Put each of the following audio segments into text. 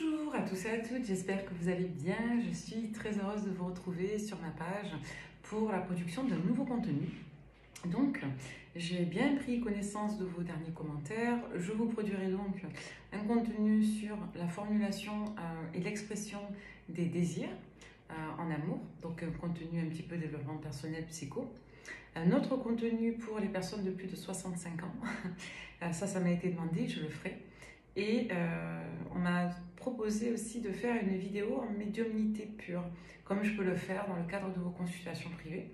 Bonjour à tous et à toutes, j'espère que vous allez bien. Je suis très heureuse de vous retrouver sur ma page pour la production d'un nouveau contenu. Donc, j'ai bien pris connaissance de vos derniers commentaires. Je vous produirai donc un contenu sur la formulation et l'expression des désirs en amour. Donc, un contenu un petit peu développement personnel, psycho. Un autre contenu pour les personnes de plus de 65 ans. Ça m'a été demandé, je le ferai. Et on m'a proposé aussi de faire une vidéo en médiumnité pure, comme je peux le faire dans le cadre de vos consultations privées.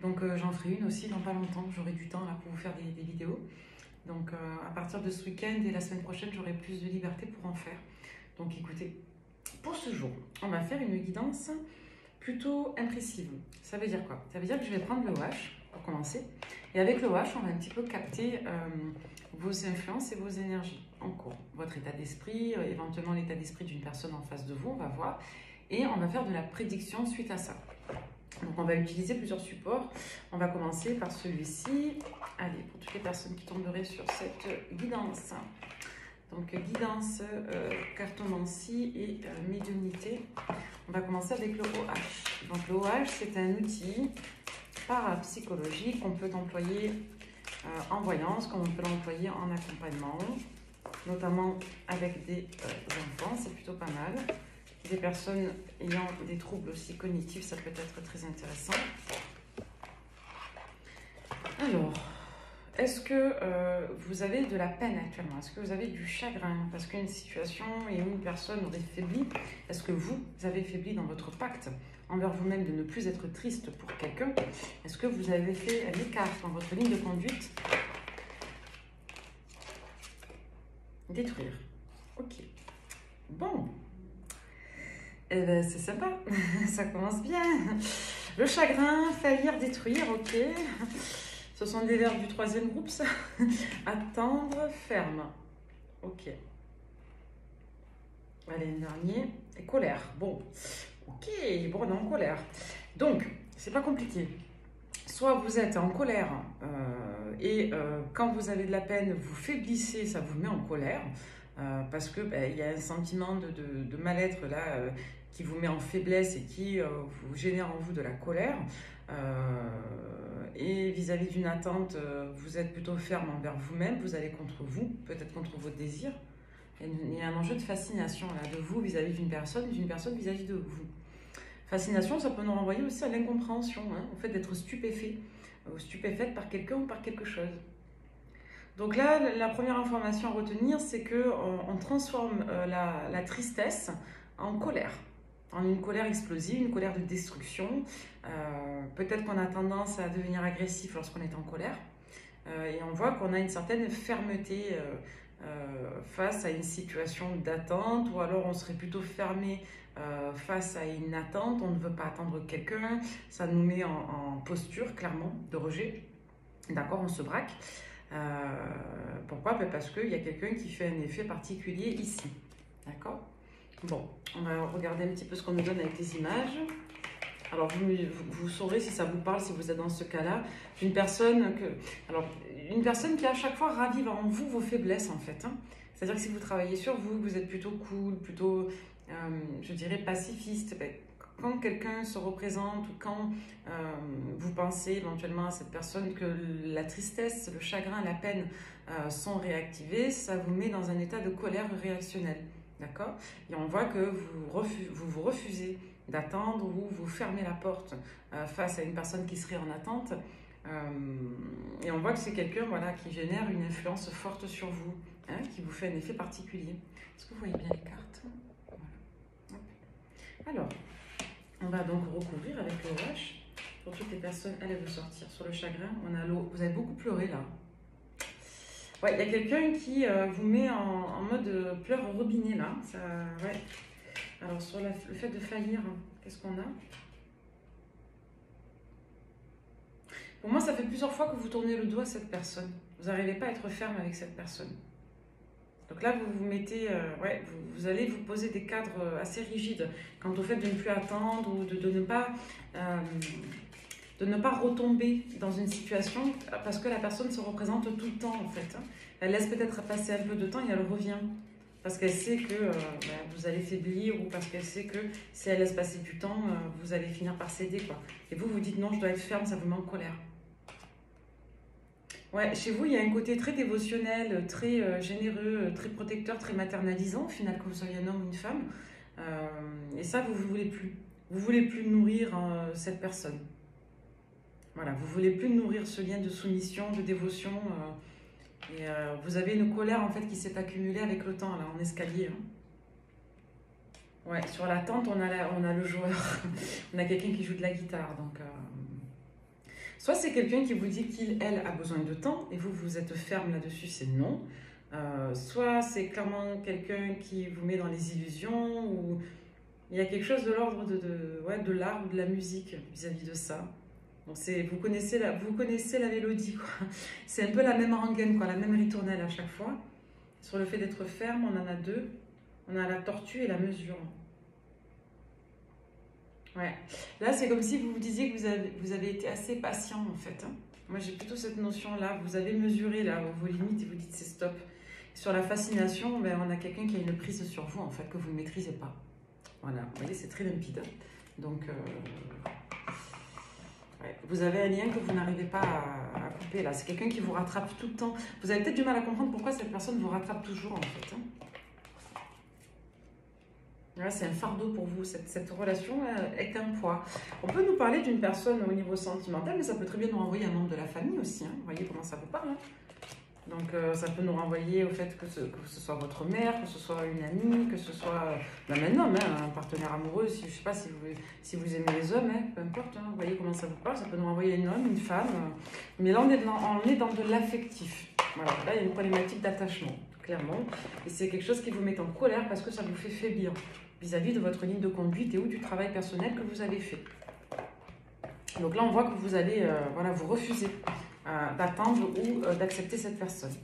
Donc j'en ferai une aussi dans pas longtemps, j'aurai du temps là pour vous faire des vidéos. Donc à partir de ce week-end et la semaine prochaine, j'aurai plus de liberté pour en faire. Donc écoutez, pour ce jour, on va faire une guidance plutôt impressive. Ça veut dire quoi? Ça veut dire que je vais prendre le wash pour commencer. Et avec le wash, on va un petit peu capter vos influences et vos énergies en cours. Votre état d'esprit, éventuellement l'état d'esprit d'une personne en face de vous, on va voir. Et on va faire de la prédiction suite à ça. Donc on va utiliser plusieurs supports. On va commencer par celui-ci. Allez, pour toutes les personnes qui tomberaient sur cette guidance. Donc guidance, cartomancie et médiumnité. On va commencer avec le OH. Donc le OH, c'est un outil parapsychologique qu'on peut employer en voyance, comme on peut l'employer en accompagnement, notamment avec des enfants, c'est plutôt pas mal. Des personnes ayant des troubles aussi cognitifs, ça peut être très intéressant. Alors, est-ce que vous avez de la peine actuellement? Est-ce que vous avez du chagrin? Parce qu'une situation et une personne aurait faibli, est-ce que vous avez faibli dans votre pacte envers vous-même de ne plus être triste pour quelqu'un? Est-ce que vous avez fait l'écart dans votre ligne de conduite? Détruire. Ok. Bon. Eh ben, c'est sympa. Ça commence bien. Le chagrin, faillir, détruire. Ok. Ce sont des verbes du troisième groupe, ça. Attendre, ferme. Ok. Allez, un dernier. Et colère. Bon. Ok. Bon, on est en colère. Donc, c'est pas compliqué. Soit vous êtes en colère et quand vous avez de la peine, vous faiblissez, ça vous met en colère parce que il y a un sentiment de mal-être là qui vous met en faiblesse et qui vous génère en vous de la colère. Et vis-à-vis d'une attente, vous êtes plutôt ferme envers vous-même, vous allez contre vous, peut-être contre vos désirs. Il y a un enjeu de fascination là, de vous vis-à-vis d'une personne vis-à-vis de vous. Fascination, ça peut nous renvoyer aussi à l'incompréhension, au fait d'être stupéfait ou stupéfaite par quelqu'un ou par quelque chose. Donc là, la première information à retenir, c'est qu'on transforme la tristesse en colère. En une colère explosive, une colère de destruction. Peut-être qu'on a tendance à devenir agressif lorsqu'on est en colère. Et on voit qu'on a une certaine fermeté face à une situation d'attente, ou alors on serait plutôt fermé face à une attente, on ne veut pas attendre quelqu'un, ça nous met en posture clairement de rejet, d'accord, on se braque. Pourquoi? Parce qu'il y a quelqu'un qui fait un effet particulier ici, d'accord. Bon, on va regarder un petit peu ce qu'on nous donne avec les images. Alors vous saurez si ça vous parle, si vous êtes dans ce cas-là, d'une personne une personne qui à chaque fois ravive en vous vos faiblesses en fait. C'est-à-dire que si vous travaillez sur vous, vous êtes plutôt cool, plutôt, je dirais, pacifiste. Quand quelqu'un se représente ou quand vous pensez éventuellement à cette personne que la tristesse, le chagrin, la peine sont réactivés, ça vous met dans un état de colère réactionnelle. D'accord? Et on voit que vous refusez d'attendre ou vous fermez la porte face à une personne qui serait en attente. Et on voit que c'est quelqu'un qui génère une influence forte sur vous, qui vous fait un effet particulier. Est-ce que vous voyez bien les cartes? Voilà. Alors, on va donc recouvrir avec le wash. Pour toutes les personnes, allez vous sortir. Sur le chagrin, on a l'eau. Vous avez beaucoup pleuré là. Ouais, il y a quelqu'un qui vous met en mode pleurs robinet là. Ça, ouais. Alors sur le fait de faillir, qu'est-ce qu'on a? Pour moi, ça fait plusieurs fois que vous tournez le dos à cette personne. Vous n'arrivez pas à être ferme avec cette personne. Donc là, vous vous mettez, vous allez vous poser des cadres assez rigides quant au fait de ne plus attendre ou de ne pas retomber dans une situation parce que la personne se représente tout le temps en fait. Elle laisse peut-être passer un peu de temps et elle revient parce qu'elle sait que vous allez faiblir ou parce qu'elle sait que si elle laisse passer du temps, vous allez finir par céder, quoi. Et vous, vous dites non, je dois être ferme, ça vous met en colère. Ouais, chez vous, il y a un côté très dévotionnel, très généreux, très protecteur, très maternalisant, au final, que vous soyez un homme ou une femme. Et ça, vous ne voulez plus. Vous ne voulez plus nourrir cette personne. Voilà, vous ne voulez plus nourrir ce lien de soumission, de dévotion. Vous avez une colère, en fait, qui s'est accumulée avec le temps, là, en escalier. Hein. Ouais, sur la tente, on a le joueur. On a quelqu'un qui joue de la guitare, donc... Soit c'est quelqu'un qui vous dit qu'il, elle, a besoin de temps, et vous, vous êtes ferme là-dessus, c'est non. Soit c'est clairement quelqu'un qui vous met dans les illusions, ou il y a quelque chose de l'ordre de l'art ou de la musique vis-à-vis de ça. Donc vous connaissez la mélodie, quoi. C'est un peu la même rengaine, quoi, la même ritournelle à chaque fois. Sur le fait d'être ferme, on en a deux. On a la tortue et la mesure. Ouais. Là, c'est comme si vous vous disiez que vous avez été assez patient, en fait. Hein. Moi, j'ai plutôt cette notion-là. Vous avez mesuré là, vos limites et vous dites c'est stop. Sur la fascination, ben, on a quelqu'un qui a une prise sur vous, en fait, que vous ne maîtrisez pas. Voilà. Vous voyez, c'est très limpide. Donc, ouais. Vous avez un lien que vous n'arrivez pas à couper, là. C'est quelqu'un qui vous rattrape tout le temps. Vous avez peut-être du mal à comprendre pourquoi cette personne vous rattrape toujours, en fait. Hein. Ouais, c'est un fardeau pour vous, cette relation est un poids. On peut nous parler d'une personne au niveau sentimental, mais ça peut très bien nous renvoyer un membre de la famille aussi. Hein. Vous voyez comment ça vous parle. Hein. Donc ça peut nous renvoyer au fait que ce soit votre mère, que ce soit une amie, que ce soit même un homme, hein, un partenaire amoureux, je ne sais pas si vous aimez les hommes, hein, peu importe. Hein. Vous voyez comment ça vous parle, ça peut nous renvoyer un homme, une femme. Mais là, on est dans de l'affectif. Voilà, là, il y a une problématique d'attachement, clairement. Et c'est quelque chose qui vous met en colère parce que ça vous fait faiblir vis-à-vis de votre ligne de conduite et ou du travail personnel que vous avez fait. Donc là, on voit que vous allez vous refuser d'attendre ou d'accepter cette personne.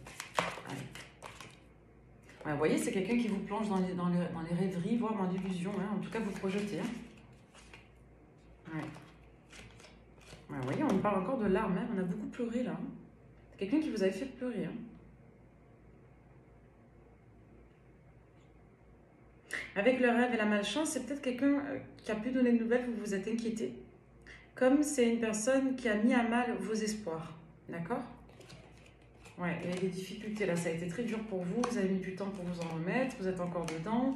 Ouais, vous voyez, c'est quelqu'un qui vous plonge dans les rêveries, voire dans l'illusion. Hein. En tout cas, vous projetez. Hein. Ouais. Ouais, vous voyez, on parle encore de larmes. Hein. On a beaucoup pleuré là. Hein. C'est quelqu'un qui vous avait fait pleurer. Hein. Avec le rêve et la malchance, c'est peut-être quelqu'un qui a pu donner de nouvelles, vous vous êtes inquiété. Comme c'est une personne qui a mis à mal vos espoirs. D'accord? Ouais, il y a des difficultés là, ça a été très dur pour vous, vous avez mis du temps pour vous en remettre, vous êtes encore dedans,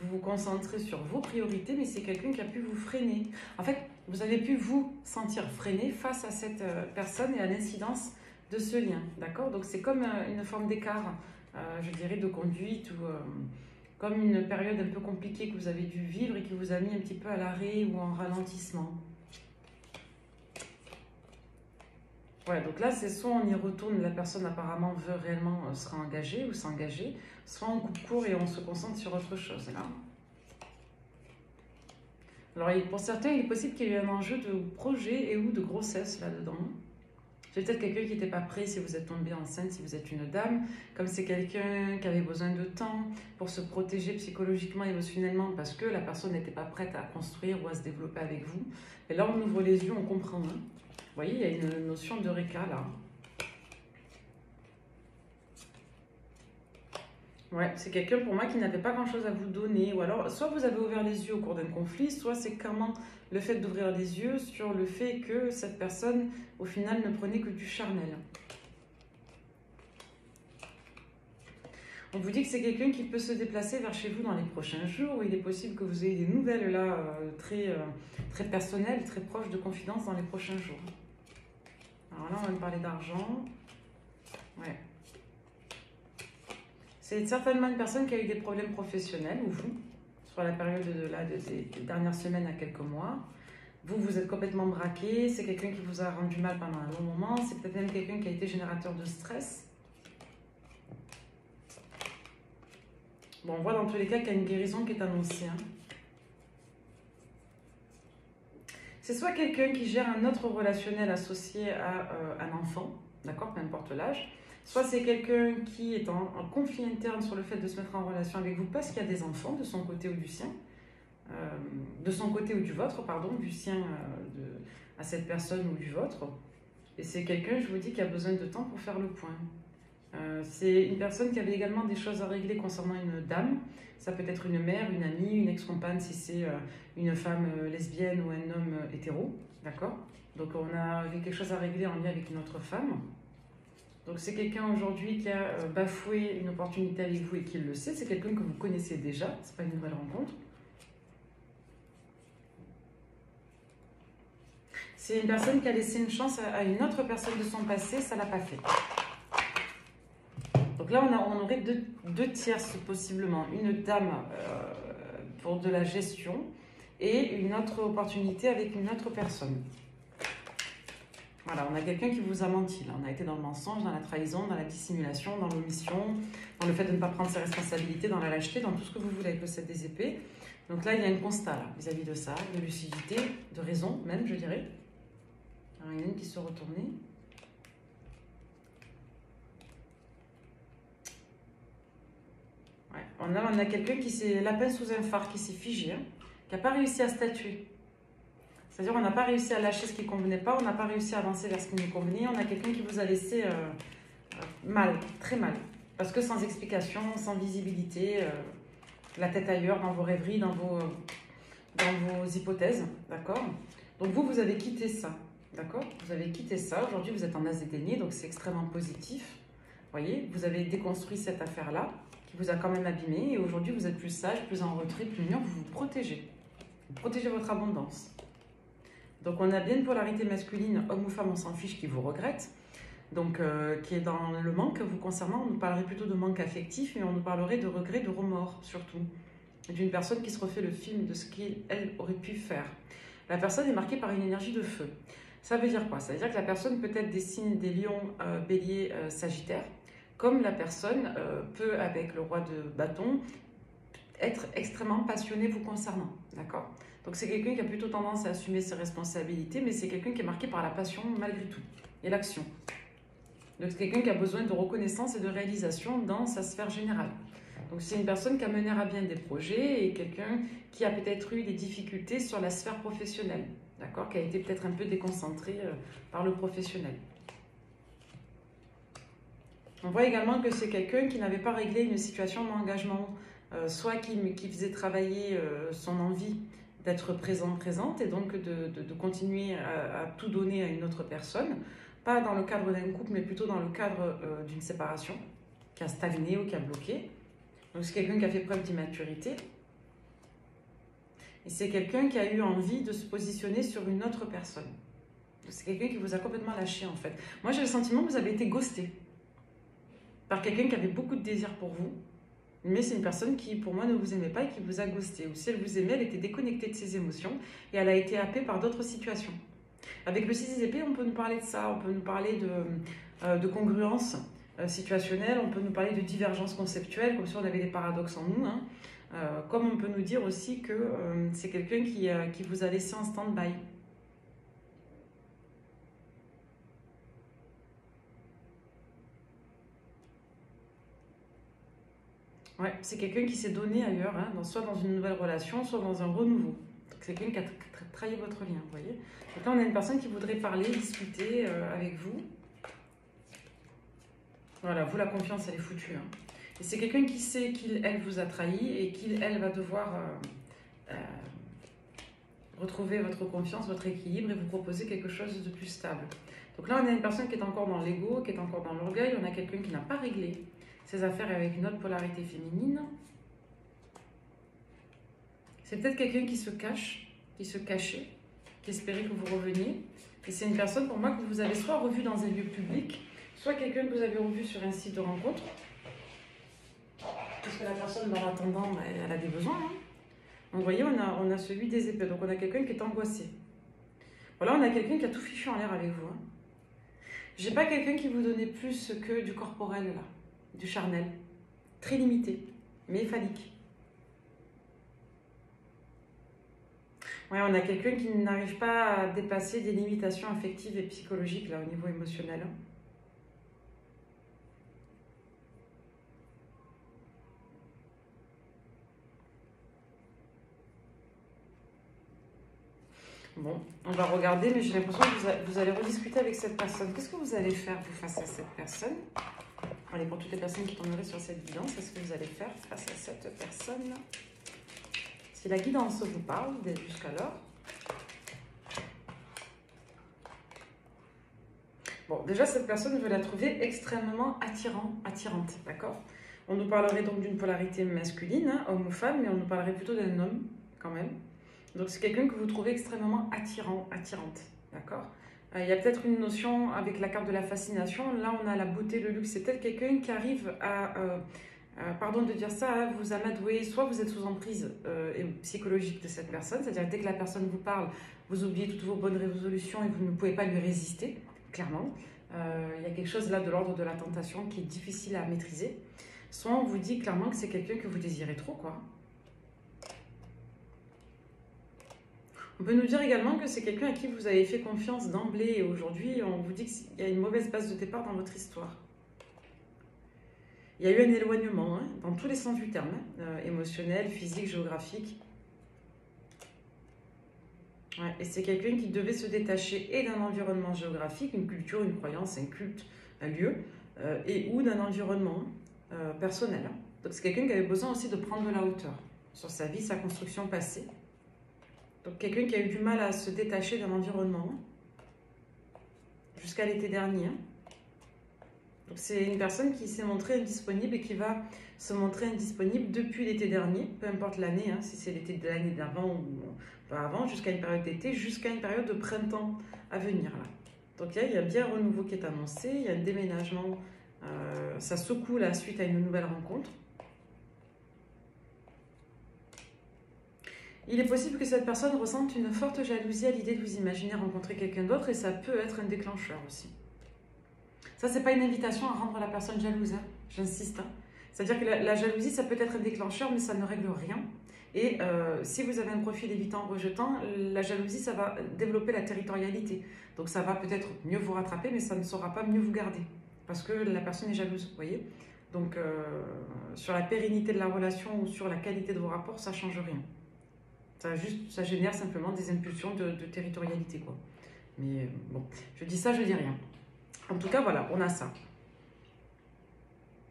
vous vous concentrez sur vos priorités, mais c'est quelqu'un qui a pu vous freiner. En fait, vous avez pu vous sentir freiné face à cette personne et à l'incidence de ce lien. D'accord? Donc c'est comme une forme d'écart, je dirais, de conduite ou... comme une période un peu compliquée que vous avez dû vivre et qui vous a mis un petit peu à l'arrêt ou en ralentissement. Ouais, donc là, c'est soit on y retourne, la personne apparemment veut réellement se réengager ou s'engager, soit on coupe court et on se concentre sur autre chose, là. Alors, pour certains, il est possible qu'il y ait un enjeu de projet et ou de grossesse là-dedans. C'est peut-être quelqu'un qui n'était pas prêt si vous êtes tombé enceinte, si vous êtes une dame. Comme c'est quelqu'un qui avait besoin de temps pour se protéger psychologiquement, émotionnellement, parce que la personne n'était pas prête à construire ou à se développer avec vous. Et là, on ouvre les yeux, on comprend. Hein. Vous voyez, il y a une notion de réca, là. Ouais, c'est quelqu'un pour moi qui n'avait pas grand-chose à vous donner. Ou alors, soit vous avez ouvert les yeux au cours d'un conflit, soit c'est clairement le fait d'ouvrir les yeux sur le fait que cette personne, au final, ne prenait que du charnel. On vous dit que c'est quelqu'un qui peut se déplacer vers chez vous dans les prochains jours, où il est possible que vous ayez des nouvelles là, très personnelles, très proches de confidence dans les prochains jours. Alors là, on va me parler d'argent. Ouais. C'est certainement une personne qui a eu des problèmes professionnels, ou vous, sur la période des dernières semaines à quelques mois. Vous êtes complètement braqué, c'est quelqu'un qui vous a rendu mal pendant un long moment, c'est peut-être même quelqu'un qui a été générateur de stress. Bon, on voit dans tous les cas qu'il y a une guérison qui est annoncée. Hein. C'est soit quelqu'un qui gère un autre relationnel associé à un enfant, d'accord, peu importe l'âge, soit c'est quelqu'un qui est en conflit interne sur le fait de se mettre en relation avec vous parce qu'il y a des enfants de son côté ou du sien, de son côté ou du vôtre, pardon, du sien à cette personne ou du vôtre. Et c'est quelqu'un, je vous dis, qui a besoin de temps pour faire le point. C'est une personne qui avait également des choses à régler concernant une dame. Ça peut être une mère, une amie, une ex-compagne si c'est une femme lesbienne ou un homme hétéro. D'accord? Donc on avait quelque chose à régler en lien avec une autre femme. Donc c'est quelqu'un aujourd'hui qui a bafoué une opportunité avec vous et qui le sait. C'est quelqu'un que vous connaissez déjà. C'est pas une nouvelle rencontre. C'est une personne qui a laissé une chance à une autre personne de son passé. Ça l'a pas fait. Donc là, on aurait deux tierces possiblement. Une dame pour de la gestion et une autre opportunité avec une autre personne. Voilà, on a quelqu'un qui vous a menti. Là. On a été dans le mensonge, dans la trahison, dans la dissimulation, dans l'omission, dans le fait de ne pas prendre ses responsabilités, dans la lâcheté, dans tout ce que vous voulez avec le 7 des épées. Donc là, il y a un constat vis-à-vis de ça, de lucidité, de raison même, je dirais. Alors, il y en a une qui se retournait. Ouais. On a quelqu'un qui s'est lapin sous un phare, qui s'est figé, hein, qui n'a pas réussi à statuer. C'est-à-dire on n'a pas réussi à lâcher ce qui ne convenait pas, on n'a pas réussi à avancer vers ce qui nous convenait, on a quelqu'un qui vous a laissé mal, très mal. Parce que sans explication, sans visibilité, la tête ailleurs, dans vos rêveries, dans vos hypothèses, d'accord? Donc vous avez quitté ça, d'accord? Vous avez quitté ça, aujourd'hui vous êtes en as dédaigné, donc c'est extrêmement positif. Vous voyez, vous avez déconstruit cette affaire-là, qui vous a quand même abîmé, et aujourd'hui vous êtes plus sage, plus en retrait, plus mûr, vous vous protégez. Vous protégez votre abondance. Donc on a bien une polarité masculine, homme ou femme, on s'en fiche, qui vous regrette, donc qui est dans le manque. Vous concernant, on nous parlerait plutôt de manque affectif, mais on nous parlerait de regret, de remords surtout, d'une personne qui se refait le film de ce qu'elle aurait pu faire. La personne est marquée par une énergie de feu. Ça veut dire quoi? Ça veut dire que la personne peut être des signes des lions, bélier, sagittaire, comme la personne peut, avec le roi de bâton, être extrêmement passionnée vous concernant, d'accord? Donc c'est quelqu'un qui a plutôt tendance à assumer ses responsabilités, mais c'est quelqu'un qui est marqué par la passion malgré tout, et l'action. Donc c'est quelqu'un qui a besoin de reconnaissance et de réalisation dans sa sphère générale. Donc c'est une personne qui a mené à bien des projets et quelqu'un qui a peut-être eu des difficultés sur la sphère professionnelle, d'accord? Qui a été peut-être un peu déconcentré par le professionnel. On voit également que c'est quelqu'un qui n'avait pas réglé une situation d'engagement, soit qui faisait travailler son envie d'être présente et donc de continuer à tout donner à une autre personne, pas dans le cadre d'un couple, mais plutôt dans le cadre d'une séparation, qui a stagné ou qui a bloqué. Donc c'est quelqu'un qui a fait preuve d'immaturité. Et c'est quelqu'un qui a eu envie de se positionner sur une autre personne. C'est quelqu'un qui vous a complètement lâché en fait. Moi j'ai le sentiment que vous avez été ghosté par quelqu'un qui avait beaucoup de désir pour vous. Mais c'est une personne qui, pour moi, ne vous aimait pas et qui vous a ghosté. Ou si elle vous aimait, elle était déconnectée de ses émotions et elle a été happée par d'autres situations. Avec le 6 des épées, on peut nous parler de ça, on peut nous parler de congruence situationnelle, on peut nous parler de divergence conceptuelle, comme si on avait des paradoxes en nous. Hein. Comme on peut nous dire aussi que c'est quelqu'un qui vous a laissé en stand-by. Ouais, c'est quelqu'un qui s'est donné ailleurs, hein, soit dans une nouvelle relation, soit dans un renouveau. C'est quelqu'un qui a trahi votre lien, vous voyez. Donc là, on a une personne qui voudrait parler, discuter avec vous. Voilà, vous, la confiance, elle est foutue. Hein. Et c'est quelqu'un qui sait qu'il, elle, vous a trahi et qu'il, elle, va devoir retrouver votre confiance, votre équilibre et vous proposer quelque chose de plus stable. Donc là, on a une personne qui est encore dans l'ego, qui est encore dans l'orgueil. On a quelqu'un qui n'a pas réglé ses affaires avec une autre polarité féminine. C'est peut-être quelqu'un qui se cache, qui se cachait, qui espérait que vous reveniez. Et c'est une personne, pour moi, que vous avez soit revu dans un lieu public, soit quelqu'un que vous avez revu sur un site de rencontre. Parce que la personne, dans l'attendant, elle a des besoins. Hein. Donc, vous voyez, on a celui des épées. Donc, on a quelqu'un qui est angoissé. Voilà, on a quelqu'un qui a tout fichu en l'air avec vous. Hein. J'ai pas quelqu'un qui vous donnait plus que du corporel, là. Du charnel, très limité, mais phallique. Ouais, on a quelqu'un qui n'arrive pas à dépasser des limitations affectives et psychologiques là au niveau émotionnel. Bon, on va regarder, mais j'ai l'impression que vous allez rediscuter avec cette personne. Qu'est-ce que vous allez faire, vous, face à cette personne? Allez, pour toutes les personnes qui tomberaient sur cette guidance, qu'est-ce que vous allez faire face à cette personne? Si la guidance vous parle jusqu'alors. Bon, déjà, cette personne, je la trouver extrêmement attirante, d'accord? On nous parlerait donc d'une polarité masculine, hein, homme ou femme, mais on nous parlerait plutôt d'un homme, quand même. Donc, c'est quelqu'un que vous trouvez extrêmement attirante, d'accord? Il y a peut-être une notion avec la carte de la fascination. Là, on a la beauté, le luxe. C'est peut-être quelqu'un qui arrive à, pardon de dire ça, à vous amadouer. Soit vous êtes sous emprise psychologique de cette personne, c'est-à-dire dès que la personne vous parle, vous oubliez toutes vos bonnes résolutions et vous ne pouvez pas lui résister, clairement. Il y a quelque chose là de l'ordre de la tentation qui est difficile à maîtriser. Soit on vous dit clairement que c'est quelqu'un que vous désirez trop, quoi. On peut nous dire également que c'est quelqu'un à qui vous avez fait confiance d'emblée et aujourd'hui, on vous dit qu'il y a une mauvaise base de départ dans votre histoire. Il y a eu un éloignement, hein, dans tous les sens du terme, émotionnel, physique, géographique. Ouais, et c'est quelqu'un qui devait se détacher et d'un environnement géographique, une culture, une croyance, un culte, un lieu, et ou d'un environnement personnel. Hein. Donc c'est quelqu'un qui avait besoin aussi de prendre de la hauteur sur sa vie, sa construction passée. Donc quelqu'un qui a eu du mal à se détacher d'un environnement jusqu'à l'été dernier. Donc c'est une personne qui s'est montrée indisponible et qui va se montrer indisponible depuis l'été dernier, peu importe l'année, hein, si c'est l'été de l'année d'avant ou pas avant, jusqu'à une période d'été, jusqu'à une période de printemps à venir. Là. Donc il y a bien un renouveau qui est annoncé, il y a un déménagement, ça secoue la suite à une nouvelle rencontre. Il est possible que cette personne ressente une forte jalousie à l'idée de vous imaginer rencontrer quelqu'un d'autre et ça peut être un déclencheur aussi. Ça, c'est pas une invitation à rendre la personne jalouse, hein. J'insiste. Hein. C'est-à-dire que la jalousie, ça peut être un déclencheur, mais ça ne règle rien. Et si vous avez un profil évitant-rejetant, la jalousie, ça va développer la territorialité. Donc ça va peut-être mieux vous rattraper, mais ça ne saura pas mieux vous garder. Parce que la personne est jalouse, vous voyez. Donc sur la pérennité de la relation ou sur la qualité de vos rapports, ça ne change rien. Ça génère simplement des impulsions de territorialité, quoi. Mais bon, je dis ça, je dis rien. En tout cas, voilà, on a ça.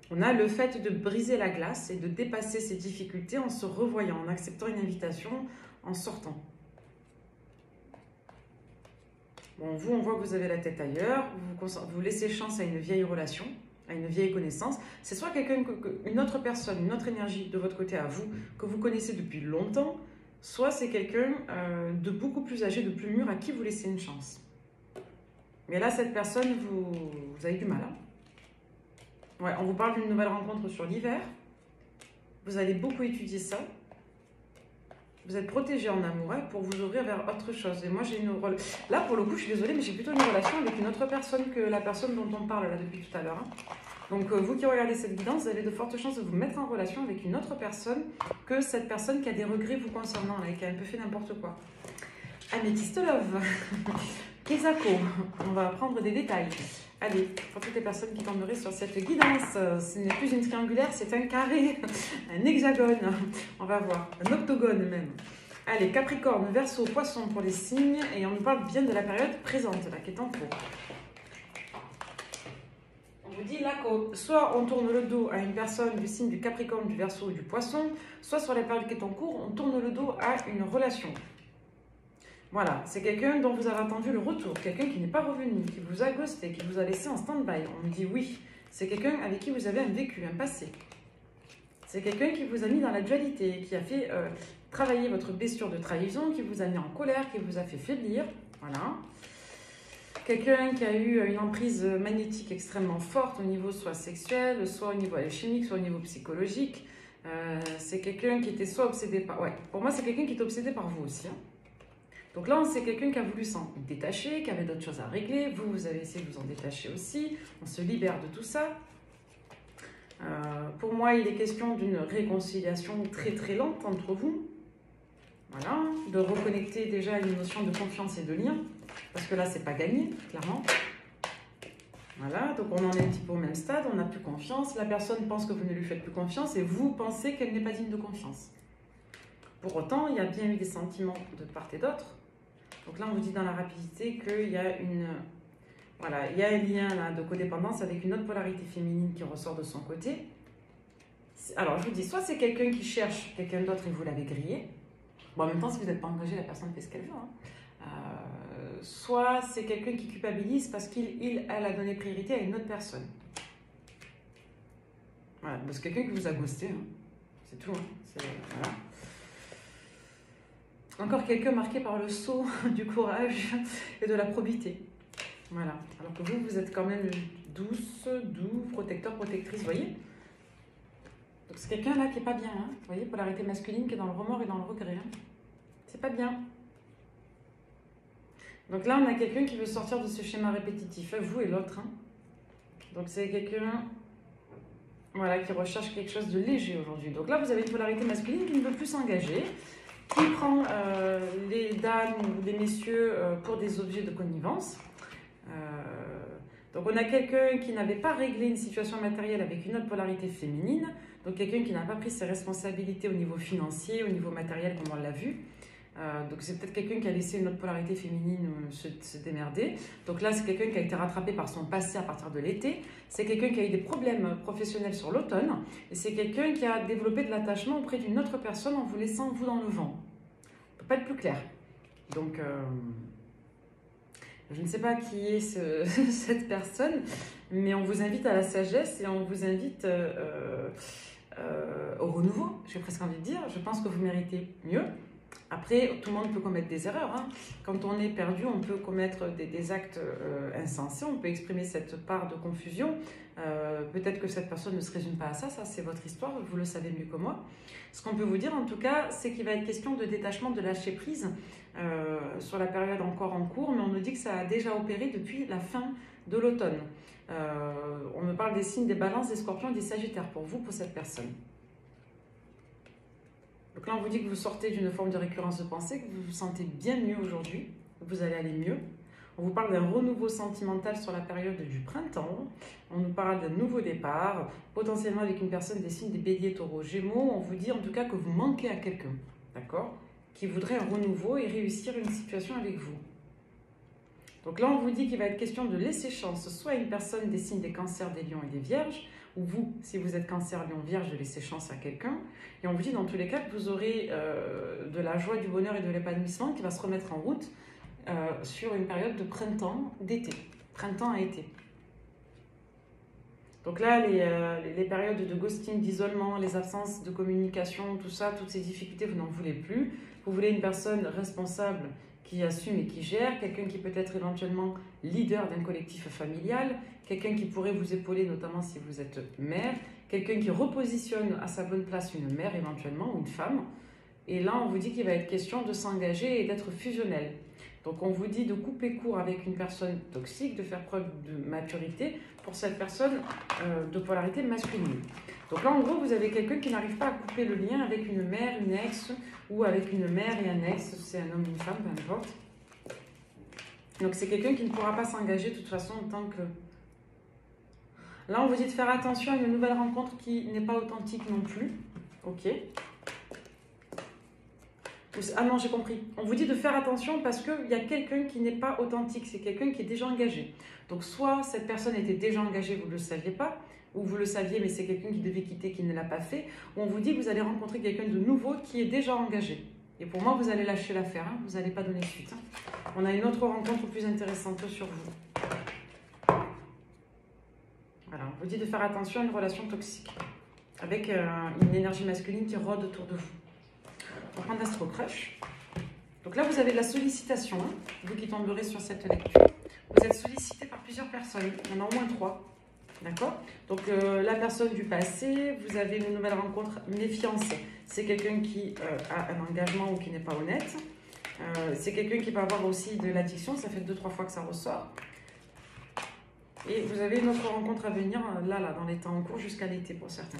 On a le fait de briser la glace et de dépasser ses difficultés en se revoyant, en acceptant une invitation, en sortant. Bon, vous, on voit que vous avez la tête ailleurs, vous laissez chance à une vieille relation, à une vieille connaissance. C'est soit quelqu'un, une autre personne, une autre énergie de votre côté à vous, que vous connaissez depuis longtemps, soit c'est quelqu'un de beaucoup plus âgé, de plus mûr, à qui vous laissez une chance. Mais là, cette personne, vous avez du mal. Hein. Ouais, on vous parle d'une nouvelle rencontre sur l'hiver. Vous allez beaucoup étudier ça. Vous êtes protégé en amour, hein, pour vous ouvrir vers autre chose. Et moi, j'ai une... Là, pour le coup, je suis désolée, mais j'ai plutôt une relation avec une autre personne que la personne dont on parle là depuis tout à l'heure. Hein. Donc, vous qui regardez cette guidance, vous avez de fortes chances de vous mettre en relation avec une autre personne que cette personne qui a des regrets vous concernant là, et qui a un peu fait n'importe quoi. Améthyste Love. Kesako, on va prendre des détails. Allez, pour toutes les personnes qui tomberaient sur cette guidance, ce n'est plus une triangulaire, c'est un carré, un hexagone, on va voir, un octogone même. Allez, Capricorne, Verseau, Poisson pour les signes, et on nous parle bien de la période présente, là, qui est en cours. On vous dit là, soit on tourne le dos à une personne du signe du Capricorne, du Verseau ou du Poisson, soit sur la période qui est en cours, on tourne le dos à une relation. Voilà, c'est quelqu'un dont vous avez attendu le retour, quelqu'un qui n'est pas revenu, qui vous a ghosté, qui vous a laissé en stand-by. On me dit oui, c'est quelqu'un avec qui vous avez un vécu, un passé. C'est quelqu'un qui vous a mis dans la dualité, qui a fait travailler votre blessure de trahison, qui vous a mis en colère, qui vous a fait faiblir. Voilà. Quelqu'un qui a eu une emprise magnétique extrêmement forte au niveau soit sexuel, soit au niveau alchimique, soit au niveau psychologique. C'est quelqu'un qui était soit obsédé par... Ouais, pour moi, c'est quelqu'un qui est obsédé par vous aussi, hein. Donc là, c'est quelqu'un qui a voulu s'en détacher, qui avait d'autres choses à régler. Vous avez essayé de vous en détacher aussi. On se libère de tout ça. Pour moi, il est question d'une réconciliation très très lente entre vous. Voilà. De reconnecter déjà une notion de confiance et de lien. Parce que là, c'est pas gagné, clairement. Voilà. Donc on en est un petit peu au même stade. On n'a plus confiance. La personne pense que vous ne lui faites plus confiance et vous pensez qu'elle n'est pas digne de confiance. Pour autant, il y a bien eu des sentiments de part et d'autre. Donc là, on vous dit dans la rapidité qu'il y a une Voilà, il y a un lien là, de codépendance avec une autre polarité féminine qui ressort de son côté. Alors, je vous dis, soit c'est quelqu'un qui cherche quelqu'un d'autre et vous l'avez grillé. Bon, en même temps, si vous n'êtes pas engagé, la personne fait ce qu'elle veut. Hein. Soit c'est quelqu'un qui culpabilise parce elle a donné priorité à une autre personne. Voilà, c'est quelqu'un qui vous a ghosté. Hein. C'est tout. Hein. Voilà. Encore quelqu'un marqué par le sceau du courage et de la probité. Voilà. Alors que vous êtes quand même douce, doux, protecteur, protectrice, vous voyez. Donc c'est quelqu'un là qui n'est pas bien. Hein. Vous voyez, polarité masculine qui est dans le remords et dans le regret. Hein. C'est pas bien. Donc là, on a quelqu'un qui veut sortir de ce schéma répétitif, vous et l'autre. Hein. Donc c'est quelqu'un voilà, qui recherche quelque chose de léger aujourd'hui. Donc là, vous avez une polarité masculine qui ne veut plus s'engager, qui prend les dames ou les messieurs pour des objets de connivence. Donc on a quelqu'un qui n'avait pas réglé une situation matérielle avec une autre polarité féminine, donc quelqu'un qui n'a pas pris ses responsabilités au niveau financier, au niveau matériel comme on l'a vu. Donc c'est peut-être quelqu'un qui a laissé une autre polarité féminine se démerder. Donc là c'est quelqu'un qui a été rattrapé par son passé à partir de l'été. C'est quelqu'un qui a eu des problèmes professionnels sur l'automne. Et c'est quelqu'un qui a développé de l'attachement auprès d'une autre personne en vous laissant vous dans le vent. Ça ne peut pas être plus clair. Donc je ne sais pas qui est cette personne, mais on vous invite à la sagesse et on vous invite au renouveau, j'ai presque envie de dire. Je pense que vous méritez mieux. Après, tout le monde peut commettre des erreurs. Hein. Quand on est perdu, on peut commettre des actes insensés, on peut exprimer cette part de confusion. Peut-être que cette personne ne se résume pas à ça, ça c'est votre histoire, vous le savez mieux que moi. Ce qu'on peut vous dire en tout cas, c'est qu'il va être question de détachement, de lâcher prise sur la période encore en cours, mais on nous dit que ça a déjà opéré depuis la fin de l'automne. On me parle des signes des balances, des scorpions et des sagittaires pour vous, pour cette personne. Donc là, on vous dit que vous sortez d'une forme de récurrence de pensée, que vous vous sentez bien mieux aujourd'hui, que vous allez aller mieux. On vous parle d'un renouveau sentimental sur la période du printemps. On nous parle d'un nouveau départ, potentiellement avec une personne des signes des béliers, taureaux, gémeaux. On vous dit en tout cas que vous manquez à quelqu'un, d'accord, qui voudrait un renouveau et réussir une situation avec vous. Donc là, on vous dit qu'il va être question de laisser chance, soit à une personne des signes des cancers, des lions et des vierges, ou vous, si vous êtes cancer, lion, vierge, de laisser chance à quelqu'un. Et on vous dit dans tous les cas que vous aurez de la joie, du bonheur et de l'épanouissement qui va se remettre en route sur une période de printemps, d'été. Printemps à été. Donc là, les périodes de ghosting, d'isolement, les absences de communication, tout ça, toutes ces difficultés, vous n'en voulez plus. Vous voulez une personne responsable qui assume et qui gère, quelqu'un qui peut être éventuellement leader d'un collectif familial, quelqu'un qui pourrait vous épauler, notamment si vous êtes mère, quelqu'un qui repositionne à sa bonne place une mère éventuellement, ou une femme. Et là, on vous dit qu'il va être question de s'engager et d'être fusionnel. Donc, on vous dit de couper court avec une personne toxique, de faire preuve de maturité pour cette personne de polarité masculine. Donc là, en gros, vous avez quelqu'un qui n'arrive pas à couper le lien avec une mère, une ex, ou avec une mère et un ex, c'est un homme, une femme, peu importe. Donc, c'est quelqu'un qui ne pourra pas s'engager de toute façon en tant que... Là, on vous dit de faire attention à une nouvelle rencontre qui n'est pas authentique non plus. Ok. Ah non, j'ai compris. On vous dit de faire attention parce qu'il y a quelqu'un qui n'est pas authentique. C'est quelqu'un qui est déjà engagé. Donc, soit cette personne était déjà engagée, vous ne le saviez pas, ou vous le saviez, mais c'est quelqu'un qui devait quitter, qui ne l'a pas fait. Ou on vous dit que vous allez rencontrer quelqu'un de nouveau qui est déjà engagé. Et pour moi, vous allez lâcher l'affaire. Hein. Vous n'allez pas donner suite. Hein. On a une autre rencontre plus intéressante sur vous. Voilà, on vous dit de faire attention à une relation toxique avec une énergie masculine qui rôde autour de vous. On va prendre l'Astro Crush. Donc là, vous avez de la sollicitation, hein, vous qui tomberez sur cette lecture. Vous êtes sollicité par plusieurs personnes, il y en a au moins 3. D'accord? Donc la personne du passé, vous avez une nouvelle rencontre, méfiance. C'est quelqu'un qui a un engagement ou qui n'est pas honnête. C'est quelqu'un qui peut avoir aussi de l'addiction, ça fait 2-3 fois que ça ressort. Et vous avez une autre rencontre à venir, là, dans les temps en cours, jusqu'à l'été pour certains.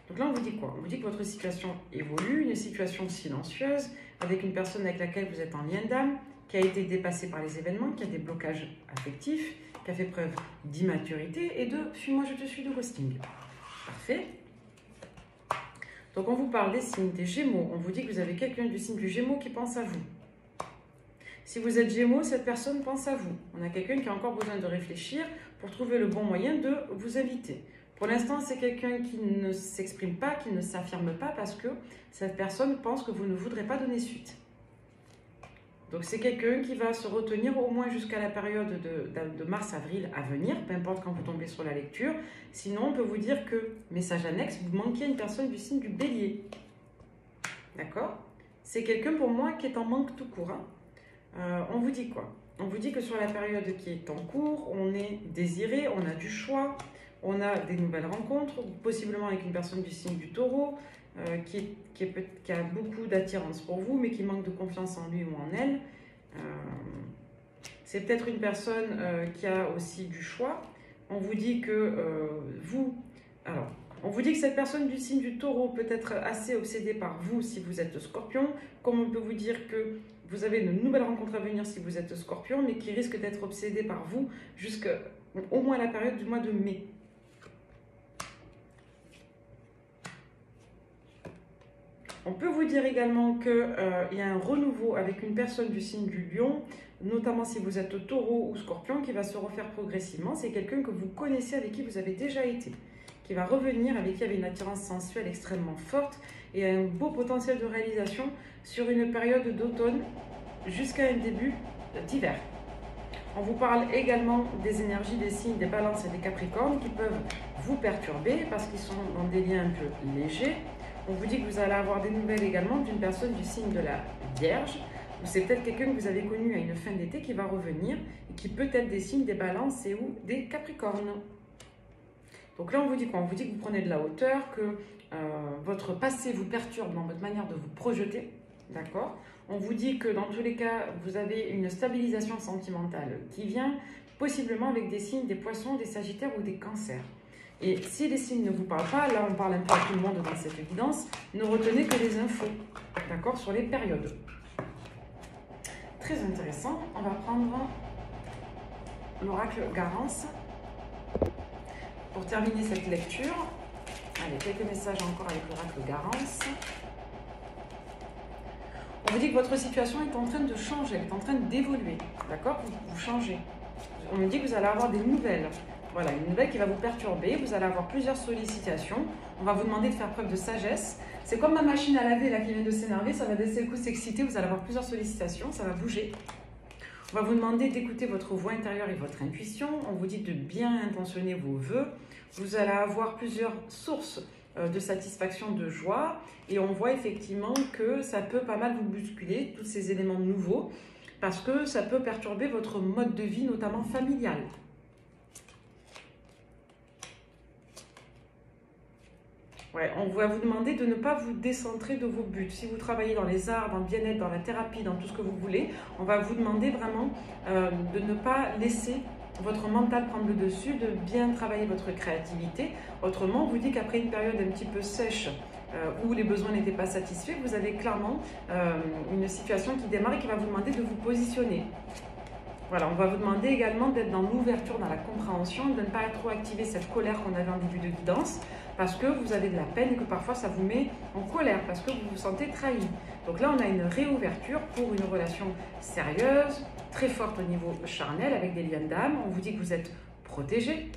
Donc là, on vous dit quoi? On vous dit que votre situation évolue, une situation silencieuse, avec une personne avec laquelle vous êtes en lien d'âme, qui a été dépassée par les événements, qui a des blocages affectifs, qui a fait preuve d'immaturité et de « fuis-moi, je te suis » de ghosting. Parfait. Donc, on vous parle des signes des Gémeaux. On vous dit que vous avez quelqu'un du signe du Gémeaux qui pense à vous. Si vous êtes Gémeaux, cette personne pense à vous. On a quelqu'un qui a encore besoin de réfléchir pour trouver le bon moyen de vous inviter. Pour l'instant, c'est quelqu'un qui ne s'exprime pas, qui ne s'affirme pas parce que cette personne pense que vous ne voudrez pas donner suite. Donc c'est quelqu'un qui va se retenir au moins jusqu'à la période de mars-avril à venir, peu importe quand vous tombez sur la lecture. Sinon, on peut vous dire que, message annexe, vous manquez une personne du signe du Bélier. D'accord? C'est quelqu'un pour moi qui est en manque tout court. On vous dit quoi? On vous dit que sur la période qui est en cours, on est désiré, on a du choix, on a des nouvelles rencontres, possiblement avec une personne du signe du Taureau, qui a beaucoup d'attirance pour vous, mais qui manque de confiance en lui ou en elle. C'est peut-être une personne qui a aussi du choix. On vous dit que on vous dit que cette personne du signe du Taureau peut être assez obsédée par vous si vous êtes Scorpion, comme on peut vous dire que vous avez une nouvelle rencontre à venir si vous êtes Scorpion, mais qui risque d'être obsédée par vous jusqu'au moins la période du mois de mai. On peut vous dire également qu'il y a un renouveau avec une personne du signe du Lion, notamment si vous êtes Taureau ou Scorpion, qui va se refaire progressivement. C'est quelqu'un que vous connaissez, avec qui vous avez déjà été, qui va revenir, avec qui il y avait une attirance sensuelle extrêmement forte et un beau potentiel de réalisation sur une période d'automne jusqu'à un début d'hiver. On vous parle également des énergies des signes des Balances et des Capricornes qui peuvent vous perturber parce qu'ils sont dans des liens un peu légers. On vous dit que vous allez avoir des nouvelles également d'une personne du signe de la Vierge, ou c'est peut-être quelqu'un que vous avez connu à une fin d'été qui va revenir et qui peut être des signes des Balances et ou des Capricornes. Donc là, on vous dit quoi? On vous dit que vous prenez de la hauteur, que votre passé vous perturbe dans votre manière de vous projeter, d'accord? On vous dit que dans tous les cas, vous avez une stabilisation sentimentale qui vient possiblement avec des signes des Poissons, des Sagittaires ou des Cancers. Et si les signes ne vous parlent pas, là on parle un peu à tout le monde dans cette guidance, ne retenez que les infos, d'accord, sur les périodes. Très intéressant, on va prendre l'oracle Garance pour terminer cette lecture. Allez, quelques messages encore avec l'oracle Garance. On vous dit que votre situation est en train de changer, elle est en train d'évoluer, d'accord? Vous changez. On me dit que vous allez avoir des nouvelles. Voilà, une nouvelle qui va vous perturber, vous allez avoir plusieurs sollicitations, on va vous demander de faire preuve de sagesse. C'est comme ma machine à laver là qui vient de s'énerver, ça va d'un seul coup s'exciter, vous allez avoir plusieurs sollicitations, ça va bouger. On va vous demander d'écouter votre voix intérieure et votre intuition, on vous dit de bien intentionner vos vœux, vous allez avoir plusieurs sources de satisfaction, de joie, et on voit effectivement que ça peut pas mal vous bousculer, tous ces éléments nouveaux, parce que ça peut perturber votre mode de vie, notamment familial. Ouais, on va vous demander de ne pas vous décentrer de vos buts. Si vous travaillez dans les arts, dans le bien-être, dans la thérapie, dans tout ce que vous voulez, on va vous demander vraiment de ne pas laisser votre mental prendre le dessus, de bien travailler votre créativité. Autrement, on vous dit qu'après une période un petit peu sèche, où les besoins n'étaient pas satisfaits, vous avez clairement une situation qui démarre et qui va vous demander de vous positionner. Voilà, on va vous demander également d'être dans l'ouverture, dans la compréhension, de ne pas trop activer cette colère qu'on avait en début de guidance, parce que vous avez de la peine et que parfois ça vous met en colère, parce que vous vous sentez trahi. Donc là, on a une réouverture pour une relation sérieuse, très forte au niveau charnel, avec des liens d'âme. On vous dit que vous êtes protégé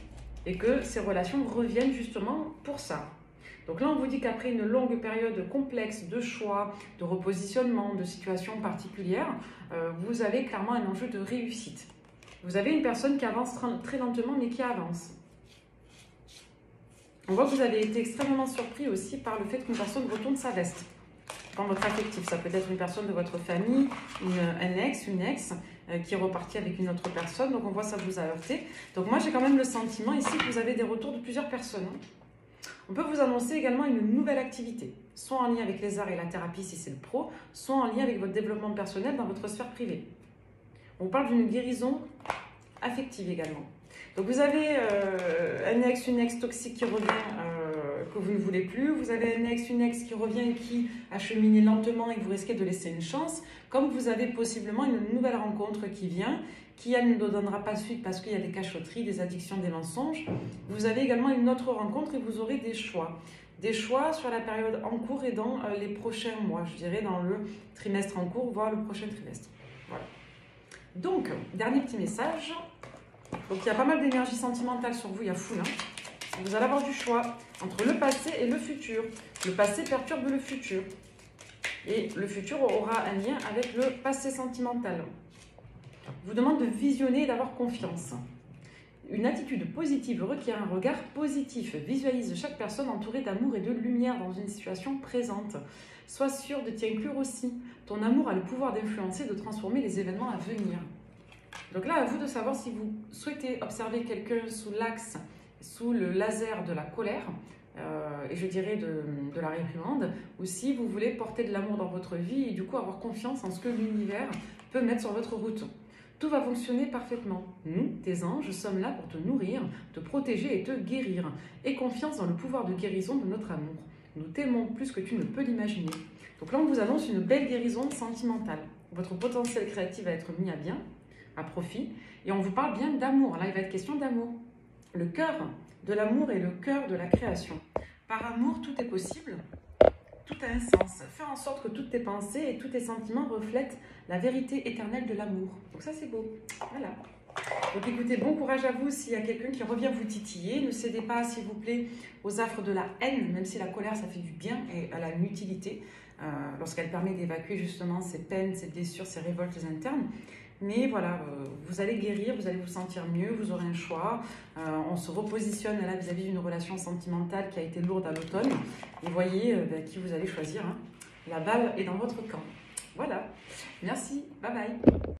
et que ces relations reviennent justement pour ça. Donc là, on vous dit qu'après une longue période complexe de choix, de repositionnement, de situations particulières, vous avez clairement un enjeu de réussite. Vous avez une personne qui avance très lentement, mais qui avance. On voit que vous avez été extrêmement surpris aussi par le fait qu'une personne retourne sa veste dans votre affectif. Ça peut être une personne de votre famille, un ex, une ex, qui est repartie avec une autre personne. Donc on voit ça vous a heurté. Donc moi, j'ai quand même le sentiment ici que vous avez des retours de plusieurs personnes. On peut vous annoncer également une nouvelle activité, soit en lien avec les arts et la thérapie si c'est le pro, soit en lien avec votre développement personnel dans votre sphère privée. On parle d'une guérison affective également. Donc vous avez un ex, une ex toxique qui revient, que vous ne voulez plus. Vous avez un ex, une ex qui revient et qui a cheminé lentement et que vous risquez de laisser une chance. Comme vous avez possiblement une nouvelle rencontre qui vient, qui elle ne donnera pas suite parce qu'il y a des cachotteries, des addictions, des mensonges. Vous avez également une autre rencontre et vous aurez des choix. Des choix sur la période en cours et dans les prochains mois, je dirais dans le trimestre en cours, voire le prochain trimestre. Voilà. Donc, dernier petit message. Donc, il y a pas mal d'énergie sentimentale sur vous, il y a full. Vous allez avoir du choix entre le passé et le futur. Le passé perturbe le futur. Et le futur aura un lien avec le passé sentimental. Vous demande de visionner et d'avoir confiance. Une attitude positive requiert un regard positif. Visualise chaque personne entourée d'amour et de lumière dans une situation présente. Sois sûr de t'y inclure aussi. Ton amour a le pouvoir d'influencer, de transformer les événements à venir. Donc là, à vous de savoir si vous souhaitez observer quelqu'un sous l'axe, sous le laser de la colère, et je dirais de la réprimande, ou si vous voulez porter de l'amour dans votre vie et du coup avoir confiance en ce que l'univers peut mettre sur votre route. Tout va fonctionner parfaitement. Nous, tes anges, sommes là pour te nourrir, te protéger et te guérir. Aie confiance dans le pouvoir de guérison de notre amour. Nous t'aimons plus que tu ne peux l'imaginer. Donc là, on vous annonce une belle guérison sentimentale. Votre potentiel créatif va être mis à bien, à profit. Et on vous parle bien d'amour. Là, il va être question d'amour. Le cœur de l'amour est le cœur de la création. Par amour, tout est possible. Tout a un sens. Fais en sorte que toutes tes pensées et tous tes sentiments reflètent la vérité éternelle de l'amour. Donc ça, c'est beau. Voilà. Donc écoutez, bon courage à vous s'il y a quelqu'un qui revient vous titiller. Ne cédez pas, s'il vous plaît, aux affres de la haine, même si la colère, ça fait du bien et elle a une utilité lorsqu'elle permet d'évacuer justement ces peines, ces blessures, ces révoltes internes. Mais voilà, vous allez guérir, vous allez vous sentir mieux, vous aurez un choix. On se repositionne là vis-à-vis d'une relation sentimentale qui a été lourde à l'automne. Et voyez qui vous allez choisir. Hein. La balle est dans votre camp. Voilà. Merci. Bye bye.